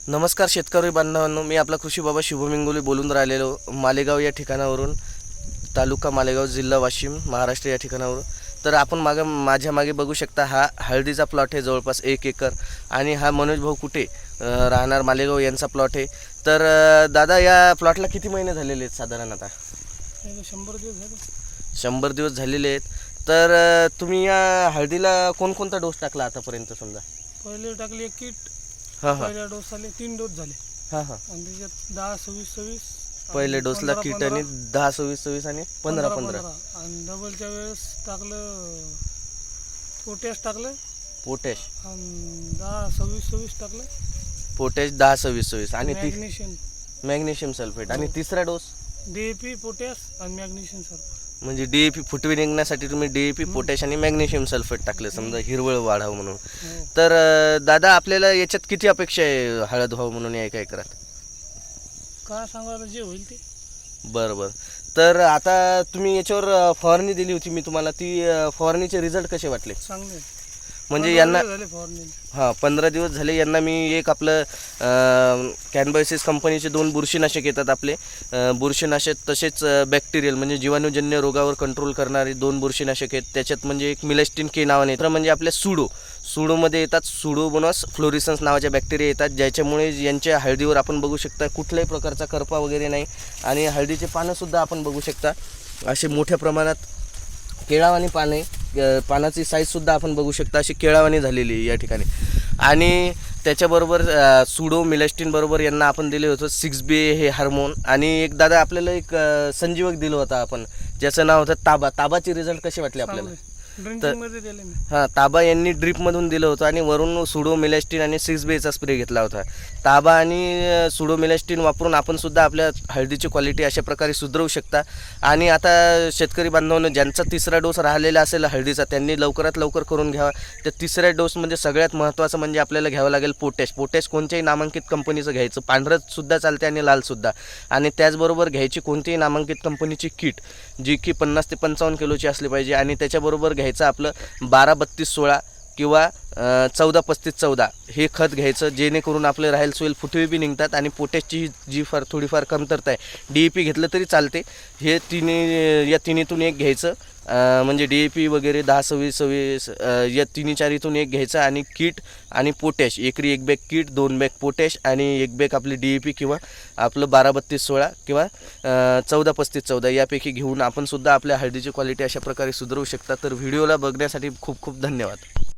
नमस्कार शेतकरी बांधवांनो, मी आपला कृषी बाबा शुभम इंगोले बोलून राहिलेलो मालेगाव या ठिकाणावरून, तालुका मालेगाव, जिल्हा वाशिम, महाराष्ट्र या ठिकाणावरून. तर आपण माझ्या मागे बघू शकता, हा हळदीचा प्लॉट आहे जवळपास 1 एकर. आणि हा मनोज भाऊ कुटे राहणार मालेगाव यांचा प्लॉट आहे. तर दादा, या प्लॉटला किती महिने झालेले आहेत साधारण? आता 100 दिवस झाले. 100 दिवस झालेले आहेत. तर तुम्ही या हळदीला कोणकोणता डोस टाकला आतापर्यंत? समजा पहिले टाकले एक किट. हां हां पहिल्या डोस आले 3 डोस झाले. हां हां आणि त्याच्यात 10 26 26 पहिले डोसला किट आणि 10 26 26 आणि 15 15. आणि डबलच्या वेळेस टाकलं पोटॅश टाकलं. पोटॅश आणि 10 26 26 टाकलं. पोटॅश 10 26 26 आणि मॅग्नेशियम मॅग्नेशियम सल्फेट. आणि तिसरा डोस DAP पोटॅश आणि मॅग्नेशियम सल्फेट. म्हणजे DAP फुटवे निघण्यासाठी तुम्ही DAP पोटॅश आणि मॅग्नेशियम सल्फेट टाकले, समजा हिरवळ वाढावं म्हणून. तर दादा, आपल्याला याच्यात किती अपेक्षा आहे हळद व्हावं म्हणून या 1 एकरात? काय सांगायला जे होईल ते. बरं. तर आता तुम्ही याच्यावर फवारणी दिली होती मी तुम्हाला, ती फवारणीचे रिझल्ट कसे वाटले? चांगले म्हणजे यांना झाले फवारणी. 15 दिवस झाले यांना मी एक आपलं कॅनबायसिस कंपनीचे 2 बुरशीनाशक येतात आपले, बुरशीनाशक तसेच बॅक्टेरियल म्हणजे जीवाणूजन्य रोगावर कंट्रोल करणारे 2 बुरशीनाशक आहेत. त्याच्यात म्हणजे एक मिलेस्टिन के नावाने, तर म्हणजे आपल्या सुडोमध्ये येतात, सुडोमोनास फ्लोरिसन्स नावाच्या बॅक्टेरिया येतात, ज्याच्यामुळे यांच्या हळदीवर आपण बघू शकता कुठल्याही प्रकारचा करपा वगैरे नाही. आणि हळदीचे पानंसुद्धा आपण बघू शकता असे मोठ्या प्रमाणात केळावानी पाने, पानाची साईजसुद्धा आपण बघू शकता अशी केळावानी झालेली आहे या ठिकाणी. आणि त्याच्याबरोबर सुडो मिलेस्टिन बरोबर यांना आपण दिले होतं 6B हे हार्मोन. आणि एक दादा, आपल्याला एक संजीवक दिलं होतं आपण, ज्याचं नाव होतं ताबाचे रिझल्ट कसे वाटले आपल्याला? ताबा यांनी ड्रीपमधून दिलं होतं आणि वरून सुडो मिलेस्टिन आणि 6Bचा स्प्रे घेतला होता. ताबा आणि सुडो मिलेस्टिन वापरून आपण सुद्धा आपल्या हळदीची क्वालिटी अशा प्रकारे सुधारू शकता. आणि आता शेतकरी बांधवांनो, ज्यांचा 3रा डोस राहिलेला असेल हळदीचा, त्यांनी लवकरात लवकर करून घ्यावा. त्या 3ऱ्या डोसमध्ये सगळ्यात महत्त्वाचं म्हणजे आपल्याला घ्यावं लागेल पोटॅश कोणत्याही नामांकित कंपनीचं घ्यायचं, पांढरंसुद्धा चालते आणि लालसुद्धा. आणि त्याचबरोबर घ्यायची कोणतीही नामांकित कंपनीची किट, जी की 50 ते 55 किलोची असली पाहिजे. आणि त्याच्याबरोबर घ्यायचं आपलं 12-32-16 किंवा 14-35-14 हे खत घ्यायचं, जेणेकरून आपले राहील सोईल फुटवे बी निघतात. आणि पोटॅशची जी थोडीफार कमतरता आहे, DAP घेतलं तरी चालते. हे या तिन्हीतून एक घ्यायचं, म्हणजे DAP वगैरे 10-26-26 या 3-4 एक घ्यायचं. आणि किट आणि पोटॅश, एकरी 1 बॅग किट, 2 बॅग पोटॅश आणि 1 बॅग आपली DAP किंवा आपलं 12-32-16 किंवा 14-35-14 यापैकी घेऊन आपण सुद्धा आपल्या हळदीची क्वालिटी अशा प्रकारे सुधारू शकता. तर व्हिडिओला बघण्यासाठी खूप खूप धन्यवाद.